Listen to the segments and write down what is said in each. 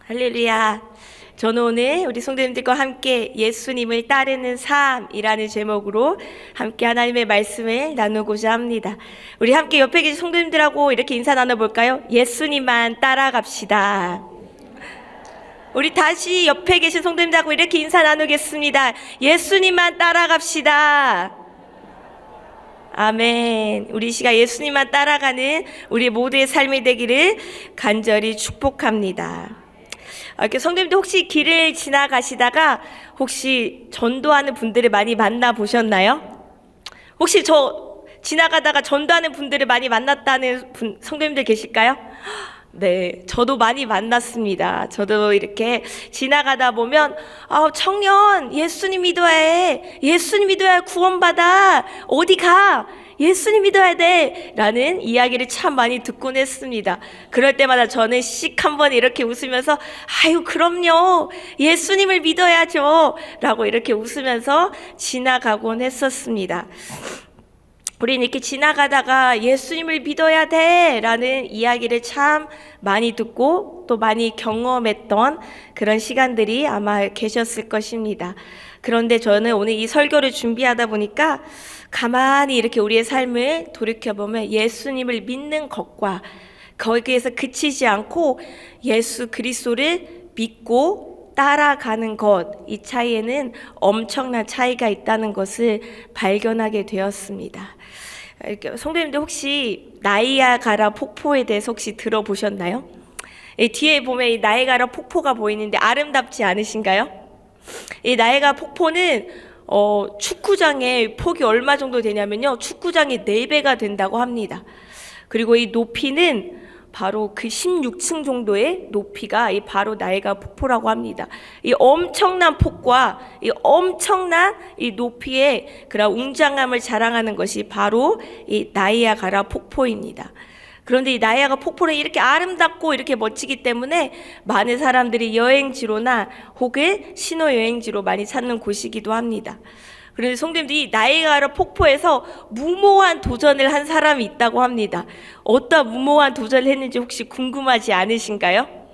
할렐루야. 저는 오늘 우리 성도님들과 함께 예수님을 따르는 삶이라는 제목으로 함께 하나님의 말씀을 나누고자 합니다. 우리 함께 옆에 계신 성도님들하고 이렇게 인사 나눠볼까요? 예수님만 따라갑시다. 우리 다시 옆에 계신 성도님들하고 이렇게 인사 나누겠습니다. 예수님만 따라갑시다. 아멘. 우리 시가 예수님만 따라가는 우리 모두의 삶이 되기를 간절히 축복합니다. 이렇게 성도님들 혹시 길을 지나가시다가 혹시 전도하는 분들을 많이 만나 보셨나요? 혹시 저 지나가다가 전도하는 분들을 많이 만났다는 성도님들 계실까요? 네, 저도 많이 만났습니다. 저도 이렇게 지나가다 보면 청년 예수님 믿어야 해. 예수님 믿어야 구원받아. 어디 가? 예수님 믿어야 돼 라는 이야기를 참 많이 듣곤 했습니다. 그럴 때마다 저는 씩 한번 이렇게 웃으면서 아유 그럼요 예수님을 믿어야죠 라고 이렇게 웃으면서 지나가곤 했었습니다. 우리는 이렇게 지나가다가 예수님을 믿어야 돼 라는 이야기를 참 많이 듣고 또 많이 경험했던 그런 시간들이 아마 계셨을 것입니다. 그런데 저는 오늘 이 설교를 준비하다 보니까 가만히 이렇게 우리의 삶을 돌이켜보면 예수님을 믿는 것과 거기에서 그치지 않고 예수 그리스도를 믿고 따라가는 것, 이 차이에는 엄청난 차이가 있다는 것을 발견하게 되었습니다. 성도님들 혹시 나이아가라 폭포에 대해서 혹시 들어보셨나요? 뒤에 보면 이 나이아가라 폭포가 보이는데 아름답지 않으신가요? 이 나이아가라 폭포는 축구장의 폭이 얼마 정도 되냐면요, 축구장이 4배가 된다고 합니다. 그리고 이 높이는 바로 그 16층 정도의 높이가 이 바로 나이아가라 폭포라고 합니다. 이 엄청난 폭과 이 엄청난 이 높이의 그런 웅장함을 자랑하는 것이 바로 이 나이아가라 폭포입니다. 그런데 이 나이아가라 폭포는 이렇게 아름답고 이렇게 멋지기 때문에 많은 사람들이 여행지로나 혹은 신혼여행지로 많이 찾는 곳이기도 합니다. 그런데 성도님들이 나이아가라 폭포에서 무모한 도전을 한 사람이 있다고 합니다. 어떤 무모한 도전을 했는지 혹시 궁금하지 않으신가요?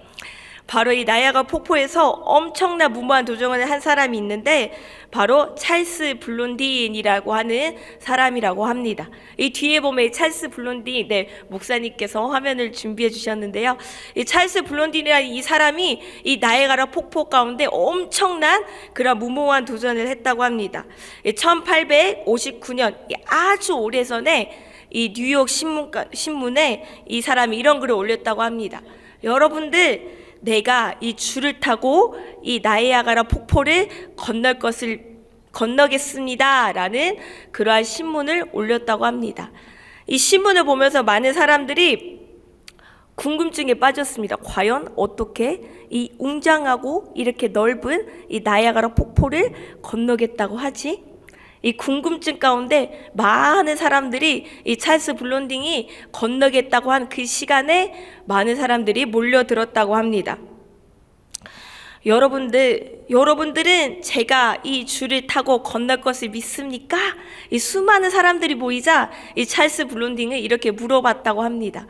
바로 이 나이아가라 폭포에서 엄청난 무모한 도전을 한 사람이 있는데 바로 찰스 블론딘이라고 하는 사람이라고 합니다. 이 뒤에 보면 이 찰스 블론딘, 목사님께서 화면을 준비해 주셨는데요. 이 찰스 블론딘이라는 이 사람이 이 나이아가라 폭포 가운데 엄청난 그런 무모한 도전을 했다고 합니다. 1859년 아주 오래전에 이 뉴욕 신문에 이 사람이 이런 글을 올렸다고 합니다. 여러분들, 내가 이 줄을 타고 이 나이아가라 폭포를 건너겠습니다 라는 그러한 신문을 올렸다고 합니다. 이 신문을 보면서 많은 사람들이 궁금증에 빠졌습니다. 과연 어떻게 이 웅장하고 이렇게 넓은 이 나이아가라 폭포를 건너겠다고 하지? 이 궁금증 가운데 많은 사람들이 이 찰스 블론딩이 건너겠다고 한 그 시간에 많은 사람들이 몰려들었다고 합니다. 여러분들은 제가 이 줄을 타고 건널 것을 믿습니까? 이 수많은 사람들이 모이자 이 찰스 블론딩을 이렇게 물어봤다고 합니다.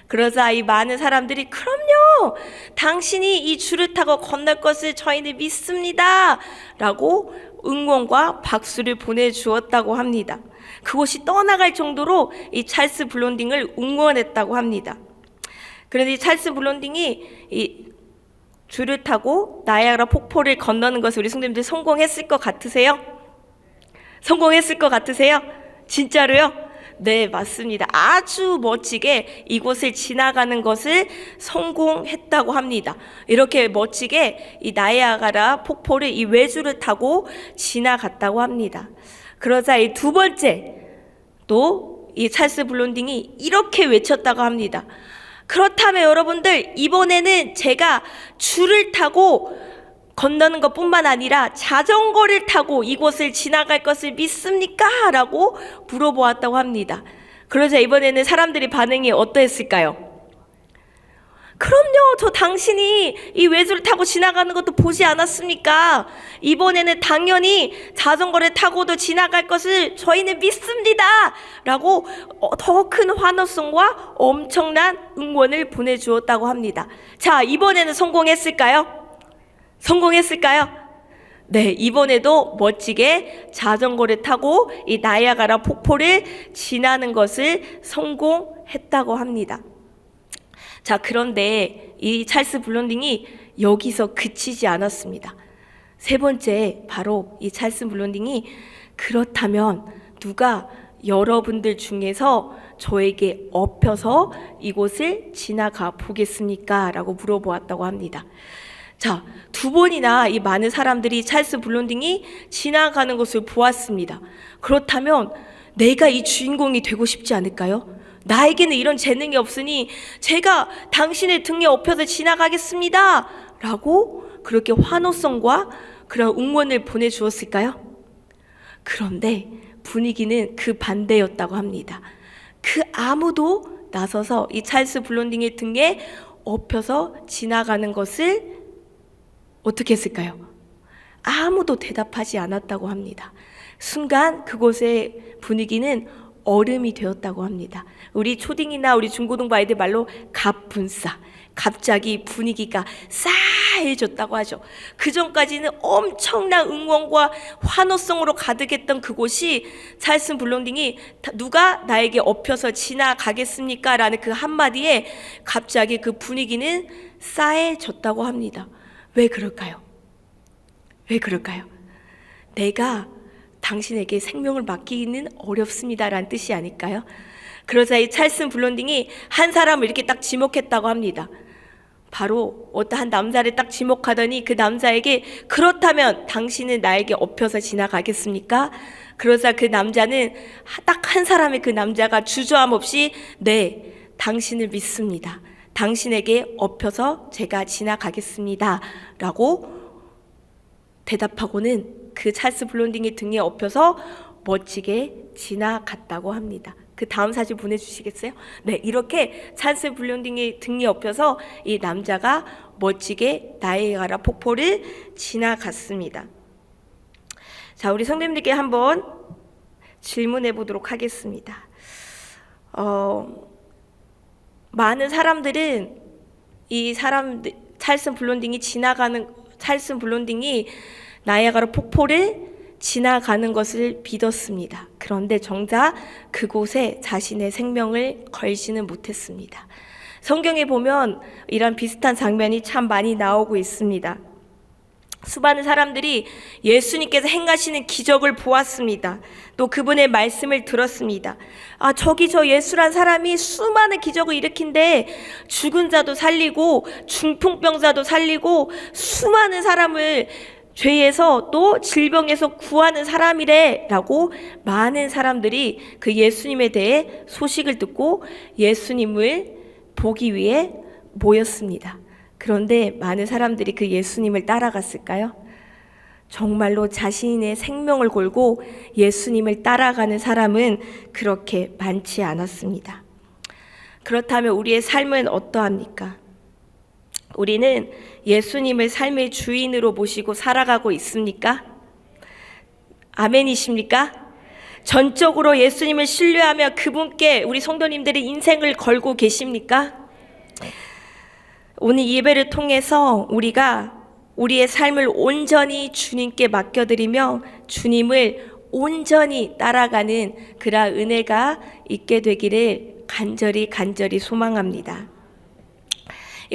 그러자 이 많은 사람들이 그럼요, 당신이 이 줄을 타고 건널 것을 저희는 믿습니다 라고 응원과 박수를 보내주었다고 합니다. 그곳이 떠나갈 정도로 이 찰스 블론딩을 응원했다고 합니다. 그런데 이 찰스 블론딩이 이 줄을 타고 나이아가라 폭포를 건너는 것을 우리 성도님들 성공했을 것 같으세요? 성공했을 것 같으세요? 진짜로요? 네, 맞습니다. 아주 멋지게 이곳을 지나가는 것을 성공했다고 합니다. 이렇게 멋지게 이 나이아가라 폭포를 이 외줄을 타고 지나갔다고 합니다. 그러자 이 두 번째 또 이 찰스 블론딩이 이렇게 외쳤다고 합니다. 그렇다면 여러분들, 이번에는 제가 줄을 타고 건너는 것뿐만 아니라 자전거를 타고 이곳을 지나갈 것을 믿습니까? 라고 물어보았다고 합니다. 그러자 이번에는 사람들의 반응이 어떠했을까요? 그럼요. 저 당신이 이 외술을 타고 지나가는 것도 보지 않았습니까? 이번에는 당연히 자전거를 타고도 지나갈 것을 저희는 믿습니다. 라고 더 큰 환호성과 엄청난 응원을 보내주었다고 합니다. 자, 이번에는 성공했을까요? 성공했을까요? 네, 이번에도 멋지게 자전거를 타고 이 나이아가라 폭포를 지나는 것을 성공했다고 합니다. 자, 그런데 이 찰스 블론딩이 여기서 그치지 않았습니다. 세 번째, 바로 이 찰스 블론딩이 그렇다면 누가 여러분들 중에서 저에게 엎혀서 이곳을 지나가 보겠습니까? 라고 물어보았다고 합니다. 자, 두 번이나 이 많은 사람들이 찰스 블론딩이 지나가는 것을 보았습니다. 그렇다면 내가 이 주인공이 되고 싶지 않을까요? 나에게는 이런 재능이 없으니 제가 당신의 등에 엎혀서 지나가겠습니다. 라고 그렇게 환호성과 그런 응원을 보내주었을까요? 그런데 분위기는 그 반대였다고 합니다. 그 아무도 나서서 이 찰스 블론딩의 등에 엎혀서 지나가는 것을 어떻게 했을까요? 아무도 대답하지 않았다고 합니다. 순간 그곳의 분위기는 얼음이 되었다고 합니다. 우리 초딩이나 우리 중고등부 아이들 말로 갑분싸. 갑자기 분위기가 싸해졌다고 하죠. 그 전까지는 엄청난 응원과 환호성으로 가득했던 그곳이 찰스 블론딩이 누가 나에게 엎혀서 지나가겠습니까? 라는 그 한마디에 갑자기 그 분위기는 싸해졌다고 합니다. 왜 그럴까요? 왜 그럴까요? 내가 당신에게 생명을 맡기기는 어렵습니다라는 뜻이 아닐까요? 그러자 이 찰스 블론딩이 한 사람을 이렇게 딱 지목했다고 합니다. 바로 어떠한 남자를 딱 지목하더니 그 남자에게 그렇다면 당신은 나에게 엎혀서 지나가겠습니까? 그러자 그 남자는 딱 한 사람의 그 남자가 주저함 없이 네, 당신을 믿습니다. 당신에게 엎혀서 제가 지나가겠습니다. 라고 대답하고는 그 찰스 블론딩의 등에 엎혀서 멋지게 지나갔다고 합니다. 그 다음 사진 보내주시겠어요? 네, 이렇게 찰스 블론딩의 등에 엎혀서 이 남자가 멋지게 나이아가라 폭포를 지나갔습니다. 자, 우리 성도님들께 한번 질문해 보도록 하겠습니다. 많은 사람들은 찰스 블론딩이 나이아가라 폭포를 지나가는 것을 믿었습니다. 그런데 정작 그곳에 자신의 생명을 걸지는 못했습니다. 성경에 보면 이런 비슷한 장면이 참 많이 나오고 있습니다. 수많은 사람들이 예수님께서 행하시는 기적을 보았습니다. 또 그분의 말씀을 들었습니다. 저기 저 예수란 사람이 수많은 기적을 일으킨데 죽은 자도 살리고 중풍병자도 살리고 수많은 사람을 죄에서 또 질병에서 구하는 사람이래 라고 많은 사람들이 그 예수님에 대해 소식을 듣고 예수님을 보기 위해 모였습니다. 그런데 많은 사람들이 그 예수님을 따라갔을까요? 정말로 자신의 생명을 걸고 예수님을 따라가는 사람은 그렇게 많지 않았습니다. 그렇다면 우리의 삶은 어떠합니까? 우리는 예수님을 삶의 주인으로 모시고 살아가고 있습니까? 아멘이십니까? 전적으로 예수님을 신뢰하며 그분께 우리 성도님들의 인생을 걸고 계십니까? 오늘 예배를 통해서 우리가 우리의 삶을 온전히 주님께 맡겨드리며 주님을 온전히 따라가는 그러한 은혜가 있게 되기를 간절히 소망합니다.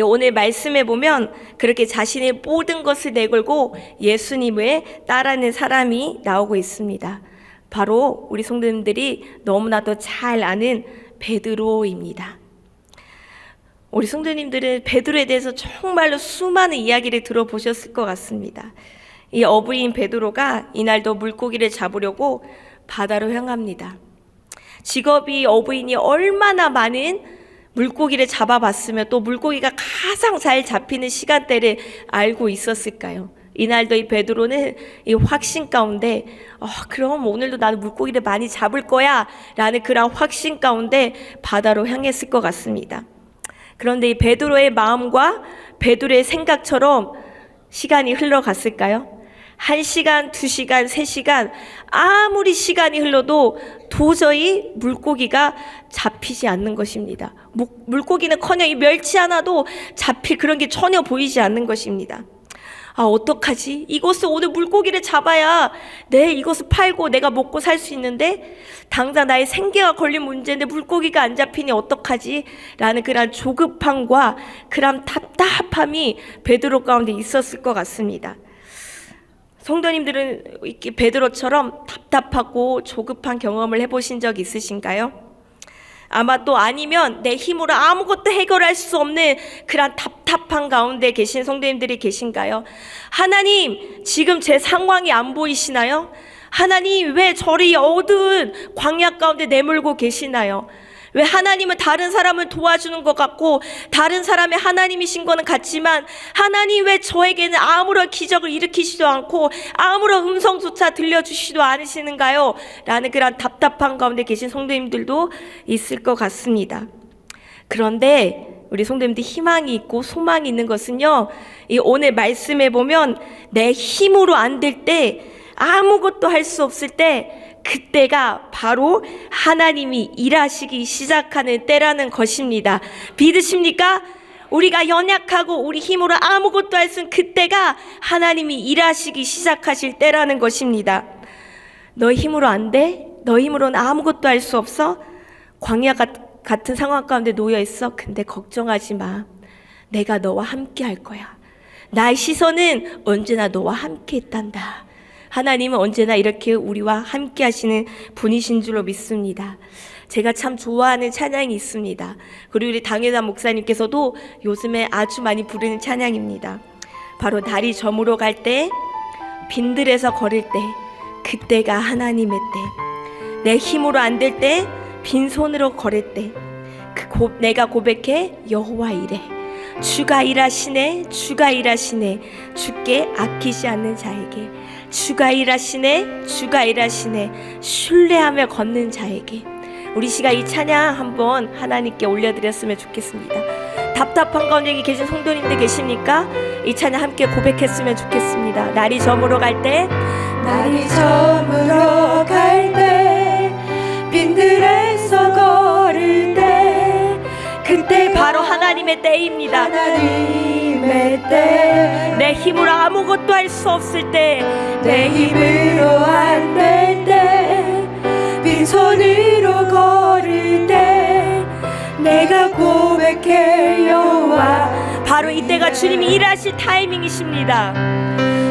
오늘 말씀에 보면 그렇게 자신의 모든 것을 내걸고 예수님을 따르는 사람이 나오고 있습니다. 바로 우리 성도님들이 너무나도 잘 아는 베드로입니다. 우리 성도님들은 베드로에 대해서 정말로 수많은 이야기를 들어보셨을 것 같습니다. 이 어부인 베드로가 이날도 물고기를 잡으려고 바다로 향합니다. 직업이 어부인이 얼마나 많은 물고기를 잡아봤으며 또 물고기가 가장 잘 잡히는 시간대를 알고 있었을까요? 이날도 이 베드로는 이 확신 가운데 그럼 오늘도 나는 물고기를 많이 잡을 거야 라는 그런 확신 가운데 바다로 향했을 것 같습니다. 그런데 이 베드로의 마음과 베드로의 생각처럼 시간이 흘러갔을까요? 1시간, 2시간, 3시간 아무리 시간이 흘러도 도저히 물고기가 잡히지 않는 것입니다. 물고기는커녕 이 멸치 하나도 잡힐 그런 게 전혀 보이지 않는 것입니다. 아, 어떡하지? 이것을 오늘 물고기를 잡아야 이것을 팔고 내가 먹고 살 수 있는데 당장 나의 생계가 걸린 문제인데 물고기가 안 잡히니 어떡하지? 라는 그런 조급함과 그런 답답함이 베드로 가운데 있었을 것 같습니다. 성도님들은 이렇게 베드로처럼 답답하고 조급한 경험을 해보신 적 있으신가요? 아마 또 아니면 내 힘으로 아무것도 해결할 수 없는 그런 답답한 가운데 계신 성도님들이 계신가요? 하나님, 지금 제 상황이 안 보이시나요? 하나님, 왜 저를 이 어두운 광야 가운데 내몰고 계시나요? 왜 하나님은 다른 사람을 도와주는 것 같고 다른 사람의 하나님이신 거는 같지만 하나님 왜 저에게는 아무런 기적을 일으키시도 않고 아무런 음성조차 들려주시도 않으시는가요? 라는 그런 답답한 가운데 계신 성도님들도 있을 것 같습니다. 그런데 우리 성도님들 희망이 있고 소망이 있는 것은요, 이 오늘 말씀에 보면 내 힘으로 안 될 때, 아무것도 할 수 없을 때 그때가 바로 하나님이 일하시기 시작하는 때라는 것입니다. 믿으십니까? 우리가 연약하고 우리 힘으로 아무것도 할 수 없는 그때가 하나님이 일하시기 시작하실 때라는 것입니다. 너 힘으로 안 돼? 너 힘으로는 아무것도 할 수 없어? 광야 같은 상황 가운데 놓여 있어? 근데 걱정하지 마. 내가 너와 함께 할 거야. 나의 시선은 언제나 너와 함께 있단다. 하나님은 언제나 이렇게 우리와 함께 하시는 분이신 줄로 믿습니다. 제가 참 좋아하는 찬양이 있습니다. 그리고 우리 당회단 목사님께서도 요즘에 아주 많이 부르는 찬양입니다. 바로 달이 저물어 갈 때, 빈들에서 걸을 때, 그때가 하나님의 때, 내 힘으로 안 될 때, 빈손으로 걸을 때, 내가 고백해 여호와 이래. 주가 일하시네, 주가 일하시네, 주께 아끼지 않는 자에게. 주가 일하시네, 주가 일하시네, 신뢰하며 걷는 자에게. 우리 시가 이 찬양 한번 하나님께 올려드렸으면 좋겠습니다. 답답한 가운데 계신 성도님들 계십니까? 이 찬양 함께 고백했으면 좋겠습니다. 날이 저물어 갈 때, 날이 저물어 갈 때, 빈들에서 걸을 때, 그때 바로 하나님의 때입니다. 하나님의 때, 내 힘으로 아무것도 할 수 없을 때, 내 힘으로 안 될 때, 빈손으로 걸을 때, 내가 고백해 여호와. 바로 이때가 주님이 일하실 타이밍이십니다.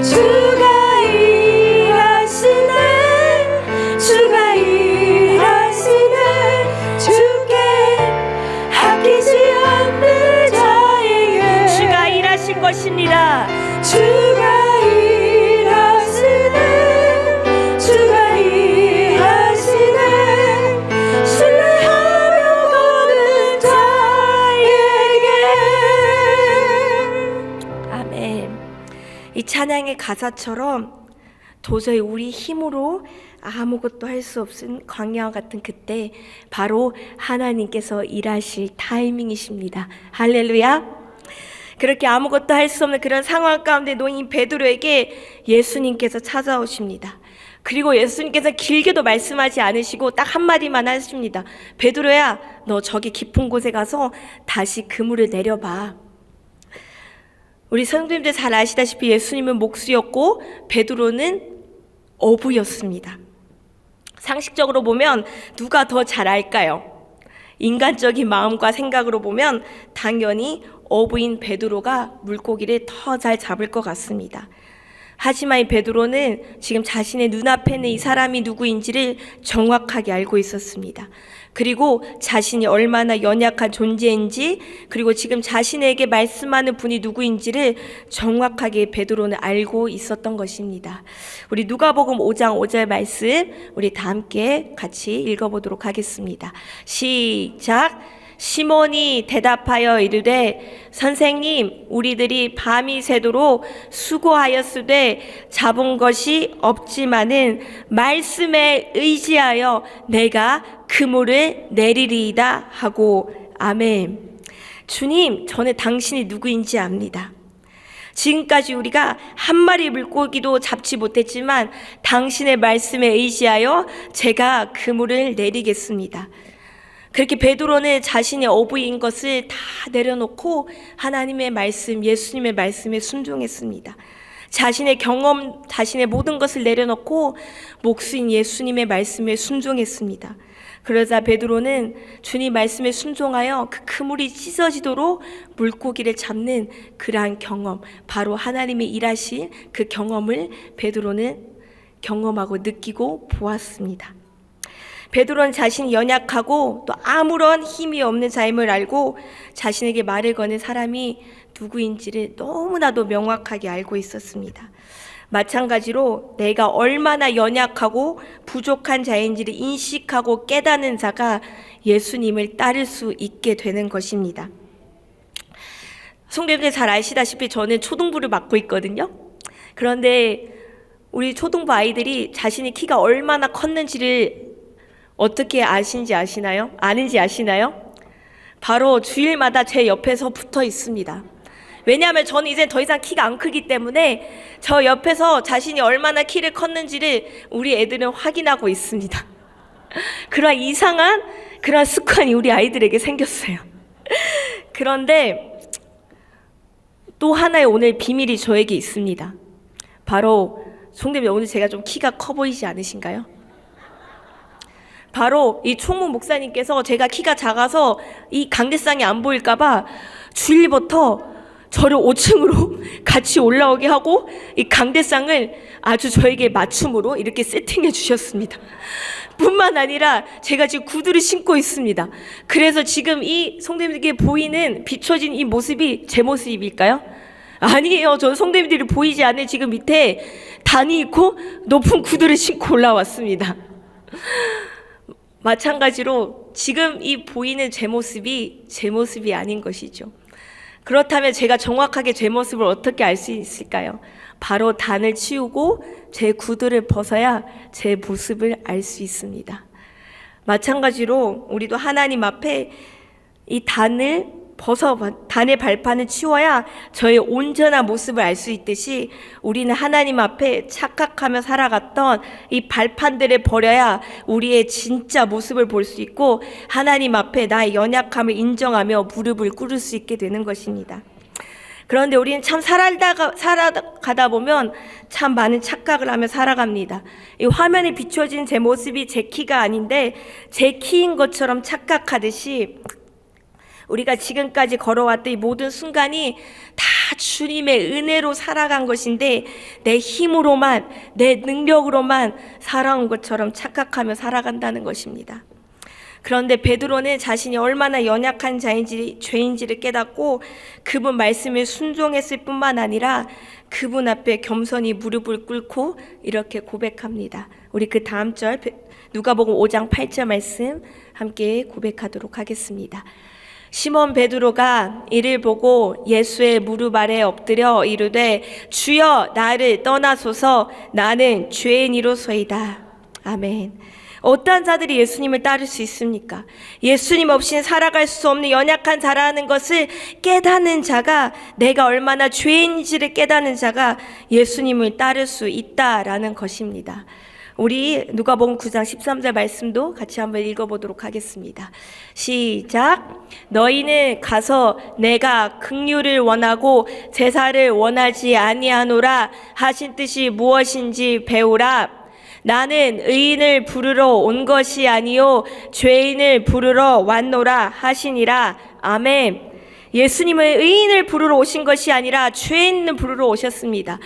주가 일하시네, 주가 일하시네, 주께 아끼지 않는 자에게. 주가 일하실 것입니다. 주가 일하시네, 주가 일하시네, 신뢰하며 걷는 자에게. 아멘. 이 찬양의 가사처럼 도저히 우리 힘으로 아무것도 할 수 없은 광야와 같은 그때 바로 하나님께서 일하실 타이밍이십니다. 할렐루야. 그렇게 아무것도 할 수 없는 그런 상황 가운데 놓인 베드로에게 예수님께서 찾아오십니다. 그리고 예수님께서 길게도 말씀하지 않으시고 딱 한마디만 하십니다. 베드로야, 너 저기 깊은 곳에 가서 다시 그물을 내려봐. 우리 성도님들 잘 아시다시피 예수님은 목수였고 베드로는 어부였습니다. 상식적으로 보면 누가 더 잘 알까요? 인간적인 마음과 생각으로 보면 당연히 어부인 베드로가 물고기를 더 잘 잡을 것 같습니다. 하지만 이 베드로는 지금 자신의 눈앞에 있는 이 사람이 누구인지를 정확하게 알고 있었습니다. 그리고 자신이 얼마나 연약한 존재인지, 그리고 지금 자신에게 말씀하는 분이 누구인지를 정확하게 베드로는 알고 있었던 것입니다. 우리 누가복음 5장 5절 말씀 우리 다 함께 같이 읽어보도록 하겠습니다. 시작. 시몬이 대답하여 이르되 선생님, 우리들이 밤이 새도록 수고하였으되 잡은 것이 없지만은 말씀에 의지하여 내가 그물을 내리리이다 하고. 아멘. 주님, 저는 당신이 누구인지 압니다. 지금까지 우리가 한 마리 물고기도 잡지 못했지만 당신의 말씀에 의지하여 제가 그물을 내리겠습니다. 그렇게 베드로는 자신의 어부인 것을 다 내려놓고 하나님의 말씀, 예수님의 말씀에 순종했습니다. 자신의 경험, 자신의 모든 것을 내려놓고 목수인 예수님의 말씀에 순종했습니다. 그러자 베드로는 주님 말씀에 순종하여 그 그물이 찢어지도록 물고기를 잡는 그러한 경험, 바로 하나님의 일하신 그 경험을 베드로는 경험하고 느끼고 보았습니다. 베드로는 자신이 연약하고 또 아무런 힘이 없는 자임을 알고 자신에게 말을 거는 사람이 누구인지를 너무나도 명확하게 알고 있었습니다. 마찬가지로 내가 얼마나 연약하고 부족한 자인지를 인식하고 깨닫는 자가 예수님을 따를 수 있게 되는 것입니다. 성도님들 잘 아시다시피 저는 초등부를 맡고 있거든요. 그런데 우리 초등부 아이들이 자신의 키가 얼마나 컸는지를 어떻게 아는지 아시나요? 바로 주일마다 제 옆에서 붙어 있습니다. 왜냐하면 저는 이제 더 이상 키가 안 크기 때문에 저 옆에서 자신이 얼마나 키를 컸는지를 우리 애들은 확인하고 있습니다. 그런 이상한 그런 습관이 우리 아이들에게 생겼어요. 그런데 또 하나의 오늘 비밀이 저에게 있습니다. 바로 성도님, 오늘 제가 좀 키가 커 보이지 않으신가요? 바로 이 총무 목사님께서 제가 키가 작아서 이 강대상이 안 보일까봐 주일부터 저를 5층으로 같이 올라오게 하고 이 강대상을 아주 저에게 맞춤으로 이렇게 세팅해 주셨습니다. 뿐만 아니라 제가 지금 구두를 신고 있습니다. 그래서 지금 이 성도님들에게 보이는 비춰진 이 모습이 제 모습일까요? 아니에요. 저 성도님들이 보이지 않는 지금 밑에 단이 있고 높은 구두를 신고 올라왔습니다. 마찬가지로 지금 이 보이는 제 모습이 제 모습이 아닌 것이죠. 그렇다면 제가 정확하게 제 모습을 어떻게 알 수 있을까요? 바로 단을 치우고 제 구두를 벗어야 제 모습을 알 수 있습니다. 마찬가지로 우리도 하나님 앞에 이 단의 발판을 치워야 저의 온전한 모습을 알 수 있듯이 우리는 하나님 앞에 착각하며 살아갔던 이 발판들을 버려야 우리의 진짜 모습을 볼 수 있고 하나님 앞에 나의 연약함을 인정하며 무릎을 꿇을 수 있게 되는 것입니다. 그런데 우리는 참 살아가다 보면 참 많은 착각을 하며 살아갑니다. 이 화면에 비춰진 제 모습이 제 키가 아닌데 제 키인 것처럼 착각하듯이 우리가 지금까지 걸어왔던 이 모든 순간이 다 주님의 은혜로 살아간 것인데 내 힘으로만, 내 능력으로만 살아온 것처럼 착각하며 살아간다는 것입니다. 그런데 베드로는 자신이 얼마나 연약한 자인지, 죄인지를 깨닫고 그분 말씀에 순종했을 뿐만 아니라 그분 앞에 겸손히 무릎을 꿇고 이렇게 고백합니다. 우리 그 다음 절 누가복음 5장 8절 말씀 함께 고백하도록 하겠습니다. 시몬 베드로가 이를 보고 예수의 무릎 아래 엎드려 이르되 주여 나를 떠나소서 나는 죄인이로소이다. 아멘. 어떠한 자들이 예수님을 따를 수 있습니까? 예수님 없이는 살아갈 수 없는 연약한 자라는 것을 깨닫는 자가, 내가 얼마나 죄인인지를 깨닫는 자가 예수님을 따를 수 있다라는 것입니다. 우리 누가복음 9장 13절 말씀도 같이 한번 읽어보도록 하겠습니다. 시작. 너희는 가서 내가 긍휼을 원하고 제사를 원하지 아니하노라 하신 뜻이 무엇인지 배우라. 나는 의인을 부르러 온 것이 아니요 죄인을 부르러 왔노라 하시니라. 아멘. 예수님은 의인을 부르러 오신 것이 아니라 죄인을 부르러 오셨습니다.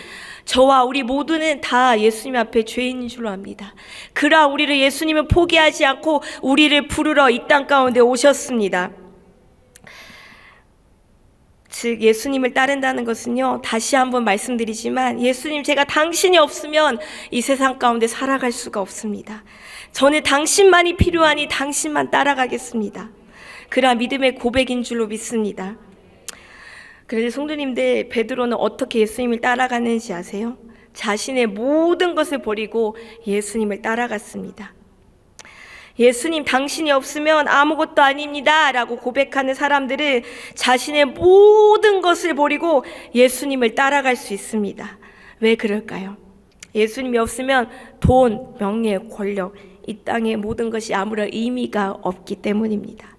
저와 우리 모두는 다 예수님 앞에 죄인인 줄로 압니다. 그러나 우리를 예수님은 포기하지 않고 우리를 부르러 이 땅 가운데 오셨습니다. 즉 예수님을 따른다는 것은요, 다시 한번 말씀드리지만 예수님, 제가 당신이 없으면 이 세상 가운데 살아갈 수가 없습니다. 저는 당신만이 필요하니 당신만 따라가겠습니다. 그러나 믿음의 고백인 줄로 믿습니다. 그런데 성도님들, 베드로는 어떻게 예수님을 따라가는지 아세요? 자신의 모든 것을 버리고 예수님을 따라갔습니다. 예수님 당신이 없으면 아무것도 아닙니다 라고 고백하는 사람들은 자신의 모든 것을 버리고 예수님을 따라갈 수 있습니다. 왜 그럴까요? 예수님이 없으면 돈, 명예, 권력, 이 땅의 모든 것이 아무런 의미가 없기 때문입니다.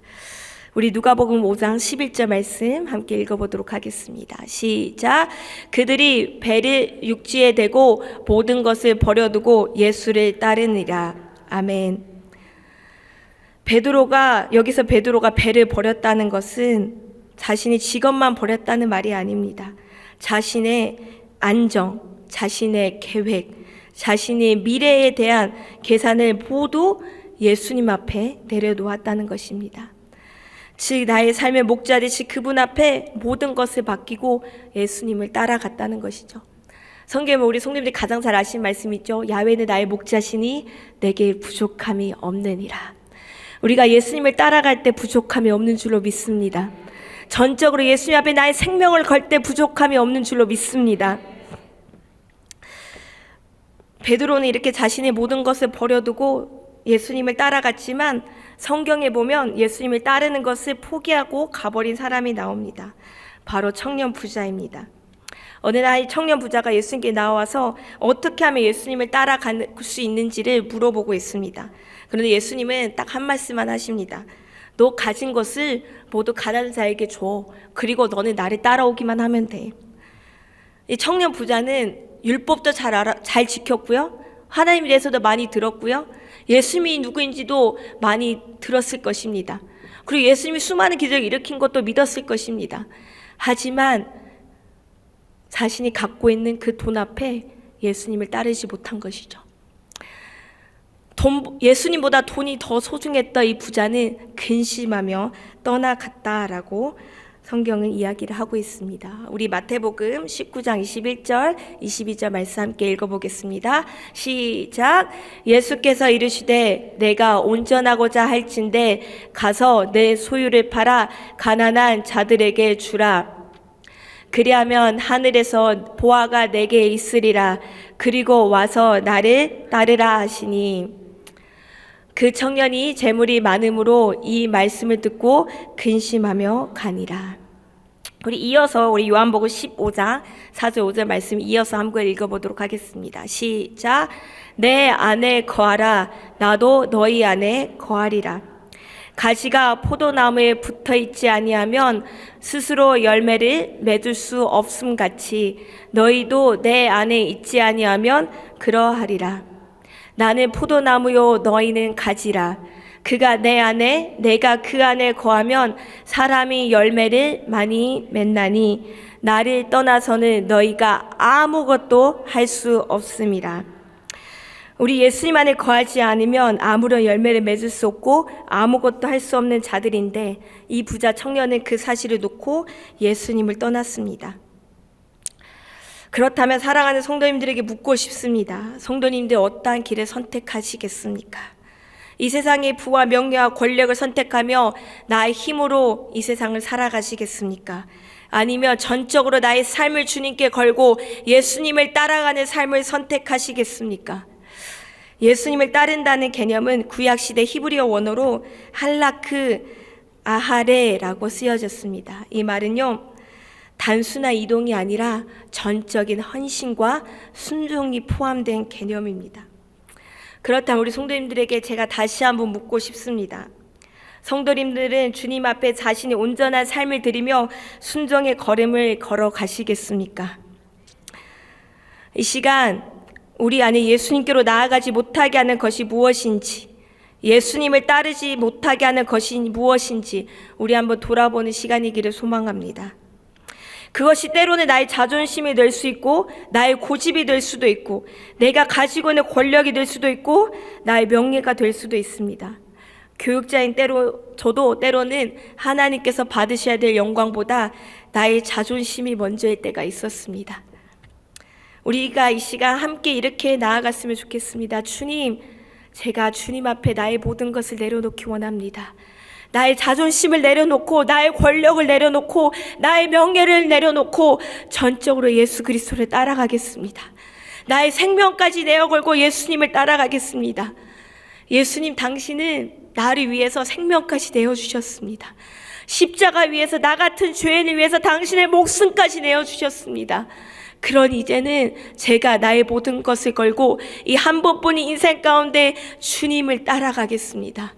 우리 누가복음 5장 11절 말씀 함께 읽어보도록 하겠습니다. 시작. 그들이 배를 육지에 대고 모든 것을 버려두고 예수를 따르니라. 아멘. 여기서 베드로가 배를 버렸다는 것은 자신의 직업만 버렸다는 말이 아닙니다. 자신의 안정, 자신의 계획, 자신의 미래에 대한 계산을 모두 예수님 앞에 내려놓았다는 것입니다. 즉 나의 삶의 목자 되신 그분 앞에 모든 것을 맡기고 예수님을 따라갔다는 것이죠. 성경에 우리 성도님들이 가장 잘 아시는 말씀이 있죠. 야훼는 나의 목자시니 내게 부족함이 없느니라. 우리가 예수님을 따라갈 때 부족함이 없는 줄로 믿습니다. 전적으로 예수님 앞에 나의 생명을 걸 때 부족함이 없는 줄로 믿습니다. 베드로는 이렇게 자신의 모든 것을 버려두고 예수님을 따라갔지만 성경에 보면 예수님을 따르는 것을 포기하고 가버린 사람이 나옵니다. 바로 청년 부자입니다. 어느 날 청년 부자가 예수님께 나와서 어떻게 하면 예수님을 따라갈 수 있는지를 물어보고 있습니다. 그런데 예수님은 딱 한 말씀만 하십니다. 너 가진 것을 모두 가난한 자에게 줘. 그리고 너는 나를 따라오기만 하면 돼. 이 청년 부자는 율법도 잘 지켰고요. 하나님에 대해서도 많이 들었고요. 예수님이 누구인지도 많이 들었을 것입니다. 그리고 예수님이 수많은 기적을 일으킨 것도 믿었을 것입니다. 하지만 자신이 갖고 있는 그 돈 앞에 예수님을 따르지 못한 것이죠. 예수님보다 돈이 더 소중했던 이 부자는 근심하며 떠나갔다라고 성경은 이야기를 하고 있습니다. 우리 마태복음 19장 21절, 22절 말씀 함께 읽어보겠습니다. 시작. 예수께서 이르시되 내가 온전하고자 할진대 가서 내 소유를 팔아 가난한 자들에게 주라. 그리하면 하늘에서 보화가 내게 있으리라. 그리고 와서 나를 따르라 하시니 그 청년이 재물이 많음으로 이 말씀을 듣고 근심하며 가니라. 우리 요한복음 15장 4절 5절 말씀 이어서 한번 읽어보도록 하겠습니다. 시작. 내 안에 거하라. 나도 너희 안에 거하리라. 가지가 포도나무에 붙어있지 아니하면 스스로 열매를 맺을 수 없음같이 너희도 내 안에 있지 아니하면 그러하리라. 나는 포도나무요 너희는 가지라. 그가 내 안에 내가 그 안에 거하면 사람이 열매를 많이 맺나니 나를 떠나서는 너희가 아무것도 할 수 없음이라. 우리 예수님 안에 거하지 않으면 아무런 열매를 맺을 수 없고 아무것도 할 수 없는 자들인데 이 부자 청년은 그 사실을 놓고 예수님을 떠났습니다. 그렇다면 사랑하는 성도님들에게 묻고 싶습니다. 성도님들 어떠한 길을 선택하시겠습니까? 이 세상의 부와 명예와 권력을 선택하며 나의 힘으로 이 세상을 살아가시겠습니까? 아니면 전적으로 나의 삶을 주님께 걸고 예수님을 따라가는 삶을 선택하시겠습니까? 예수님을 따른다는 개념은 구약시대 히브리어 원어로 할라크 아하레라고 쓰여졌습니다. 이 말은요, 단순한 이동이 아니라 전적인 헌신과 순종이 포함된 개념입니다. 그렇다면 우리 성도님들에게 제가 다시 한번 묻고 싶습니다. 성도님들은 주님 앞에 자신의 온전한 삶을 드리며 순종의 걸음을 걸어가시겠습니까? 이 시간 우리 안에 예수님께로 나아가지 못하게 하는 것이 무엇인지, 예수님을 따르지 못하게 하는 것이 무엇인지 우리 한번 돌아보는 시간이기를 소망합니다. 그것이 때로는 나의 자존심이 될 수 있고 나의 고집이 될 수도 있고 내가 가지고 있는 권력이 될 수도 있고 나의 명예가 될 수도 있습니다. 교육자인 저도 때로는 하나님께서 받으셔야 될 영광보다 나의 자존심이 먼저일 때가 있었습니다. 우리가 이 시간 함께 이렇게 나아갔으면 좋겠습니다. 주님, 제가 주님 앞에 나의 모든 것을 내려놓기 원합니다. 나의 자존심을 내려놓고 나의 권력을 내려놓고 나의 명예를 내려놓고 전적으로 예수 그리스도를 따라가겠습니다. 나의 생명까지 내어걸고 예수님을 따라가겠습니다. 예수님 당신은 나를 위해서 생명까지 내어주셨습니다. 십자가 위에서 나 같은 죄인을 위해서 당신의 목숨까지 내어주셨습니다. 그러니 이제는 제가 나의 모든 것을 걸고 이 한 번뿐인 인생 가운데 주님을 따라가겠습니다.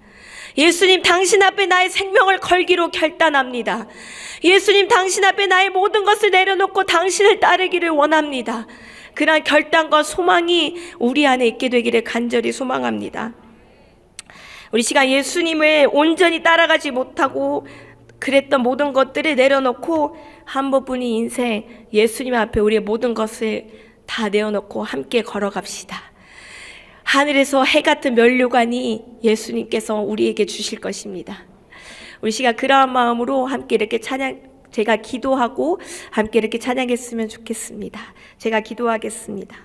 예수님 당신 앞에 나의 생명을 걸기로 결단합니다. 예수님 당신 앞에 나의 모든 것을 내려놓고 당신을 따르기를 원합니다. 그러한 결단과 소망이 우리 안에 있게 되기를 간절히 소망합니다. 우리 시간 예수님을 온전히 따라가지 못하고 그랬던 모든 것들을 내려놓고 한 번뿐인 인생 예수님 앞에 우리의 모든 것을 다 내어놓고 함께 걸어갑시다. 하늘에서 해 같은 면류관이 예수님께서 우리에게 주실 것입니다. 우리 시간 그러한 마음으로 함께 이렇게 제가 기도하고 함께 이렇게 찬양했으면 좋겠습니다. 제가 기도하겠습니다.